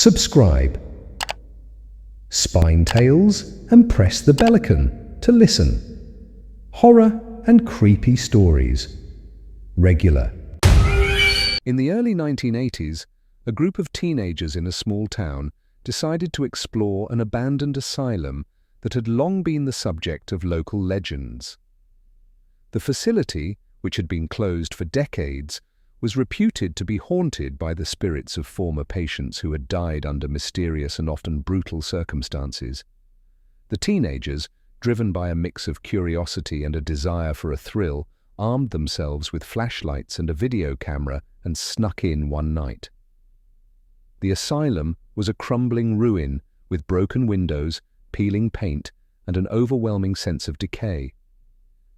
subscribe, spine tales, and press the bell icon to listen. Horror and creepy stories. Regular. In the early 1980s, a group of teenagers in a small town decided to explore an abandoned asylum that had long been the subject of local legends. The facility, which had been closed for decades, was reputed to be haunted by the spirits of former patients who had died under mysterious and often brutal circumstances. The teenagers, driven by a mix of curiosity and a desire for a thrill, armed themselves with flashlights and a video camera and snuck in one night. The asylum was a crumbling ruin with broken windows, peeling paint, and an overwhelming sense of decay.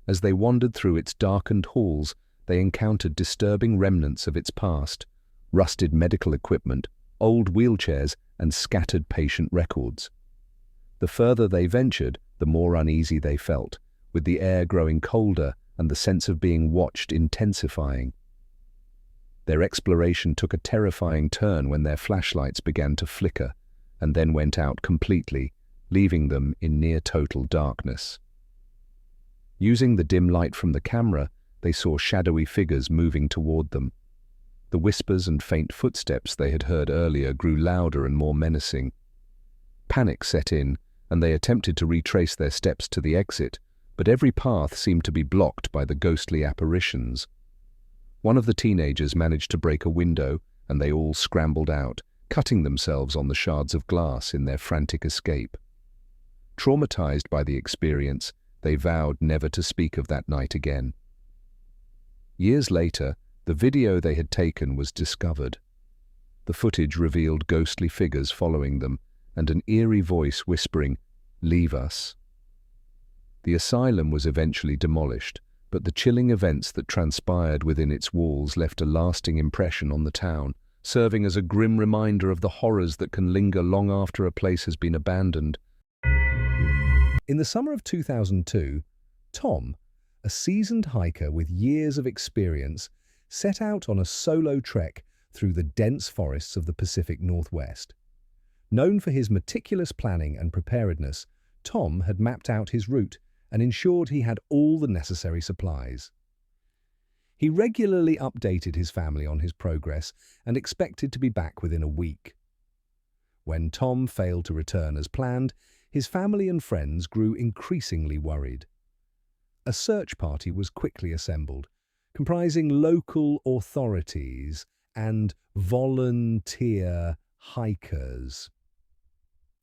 As they wandered through its darkened halls, they encountered disturbing remnants of its past: rusted medical equipment, old wheelchairs, and scattered patient records. The further they ventured, the more uneasy they felt, with the air growing colder and the sense of being watched intensifying. Their exploration took a terrifying turn when their flashlights began to flicker and then went out completely, leaving them in near-total darkness. Using the dim light from the camera, they saw shadowy figures moving toward them. The whispers and faint footsteps they had heard earlier grew louder and more menacing. Panic set in, and they attempted to retrace their steps to the exit, but every path seemed to be blocked by the ghostly apparitions. One of the teenagers managed to break a window, and they all scrambled out, cutting themselves on the shards of glass in their frantic escape. Traumatized by the experience, they vowed never to speak of that night again. Years later, the video they had taken was discovered. The footage revealed ghostly figures following them and an eerie voice whispering, "Leave us." The asylum was eventually demolished, but the chilling events that transpired within its walls left a lasting impression on the town, serving as a grim reminder of the horrors that can linger long after a place has been abandoned. In the summer of 2002, Tom, a seasoned hiker with years of experience, set out on a solo trek through the dense forests of the Pacific Northwest. Known for his meticulous planning and preparedness, Tom had mapped out his route and ensured he had all the necessary supplies. He regularly updated his family on his progress and expected to be back within a week. When Tom failed to return as planned, his family and friends grew increasingly worried. A search party was quickly assembled, comprising local authorities and volunteer hikers.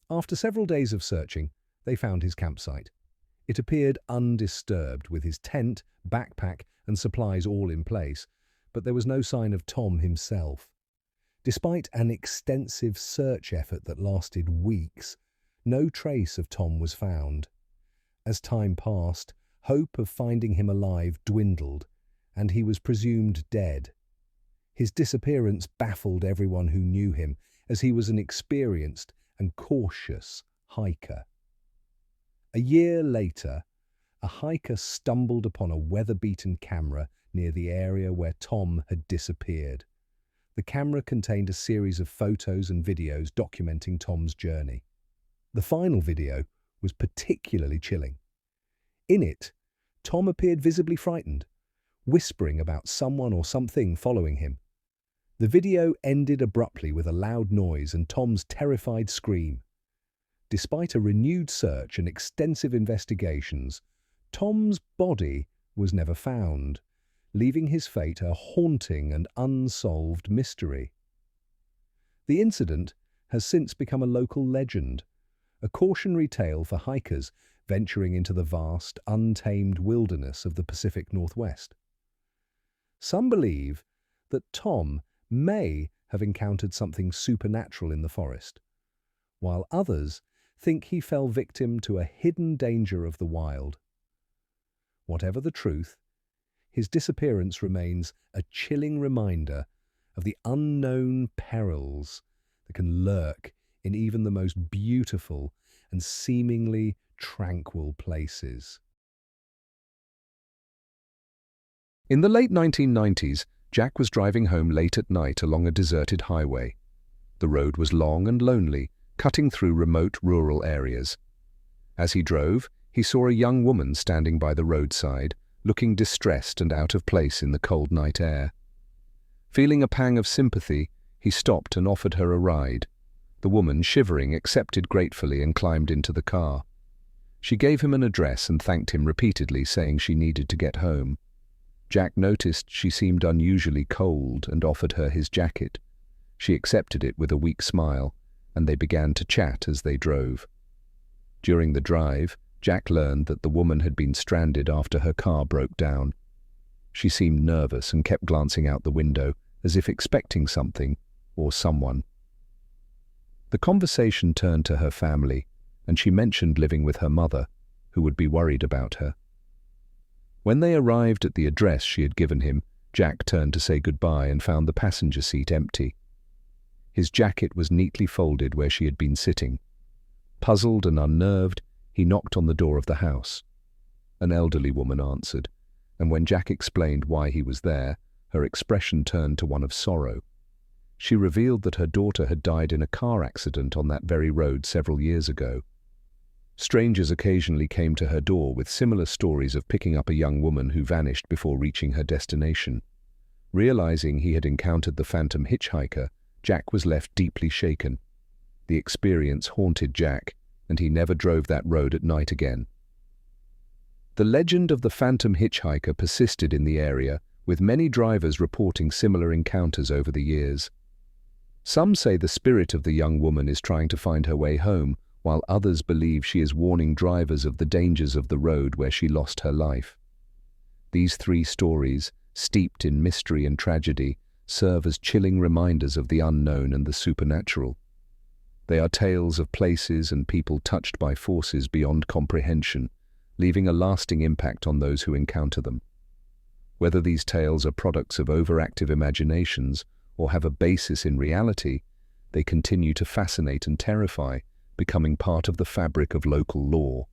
After several days of searching, they found his campsite. It appeared undisturbed, with his tent, backpack, and supplies all in place, but there was no sign of Tom himself. Despite an extensive search effort that lasted weeks, no trace of Tom was found. As time passed, hope of finding him alive dwindled, and he was presumed dead. His disappearance baffled everyone who knew him, as he was an experienced and cautious hiker. A year later, a hiker stumbled upon a weather-beaten camera near the area where Tom had disappeared. The camera contained a series of photos and videos documenting Tom's journey. The final video was particularly chilling. In it, Tom appeared visibly frightened, whispering about someone or something following him. The video ended abruptly with a loud noise and Tom's terrified scream. Despite a renewed search and extensive investigations, Tom's body was never found, leaving his fate a haunting and unsolved mystery. The incident has since become a local legend, a cautionary tale for hikers venturing into the vast, untamed wilderness of the Pacific Northwest. Some believe that Tom may have encountered something supernatural in the forest, while others think he fell victim to a hidden danger of the wild. Whatever the truth, his disappearance remains a chilling reminder of the unknown perils that can lurk in even the most beautiful and seemingly tranquil places. In the late 1990s, Jack was driving home late at night along a deserted highway. The road was long and lonely, cutting through remote rural areas. As he drove, he saw a young woman standing by the roadside, looking distressed and out of place in the cold night air. Feeling a pang of sympathy, he stopped and offered her a ride. The woman, shivering, accepted gratefully and climbed into the car. She gave him an address and thanked him repeatedly, saying she needed to get home. Jack noticed she seemed unusually cold and offered her his jacket. She accepted it with a weak smile, and they began to chat as they drove. During the drive, Jack learned that the woman had been stranded after her car broke down. She seemed nervous and kept glancing out the window, as if expecting something or someone. The conversation turned to her family, and she mentioned living with her mother, who would be worried about her. When they arrived at the address she had given him, Jack turned to say goodbye and found the passenger seat empty. His jacket was neatly folded where she had been sitting. Puzzled and unnerved, he knocked on the door of the house. An elderly woman answered, and when Jack explained why he was there, her expression turned to one of sorrow. She revealed that her daughter had died in a car accident on that very road several years ago. Strangers occasionally came to her door with similar stories of picking up a young woman who vanished before reaching her destination. Realizing he had encountered the phantom hitchhiker, Jack was left deeply shaken. The experience haunted Jack, and he never drove that road at night again. The legend of the phantom hitchhiker persisted in the area, with many drivers reporting similar encounters over the years. Some say the spirit of the young woman is trying to find her way home, while others believe she is warning drivers of the dangers of the road where she lost her life. These three stories, steeped in mystery and tragedy, serve as chilling reminders of the unknown and the supernatural. They are tales of places and people touched by forces beyond comprehension, leaving a lasting impact on those who encounter them. Whether these tales are products of overactive imaginations or have a basis in reality, they continue to fascinate and terrify, becoming part of the fabric of local lore.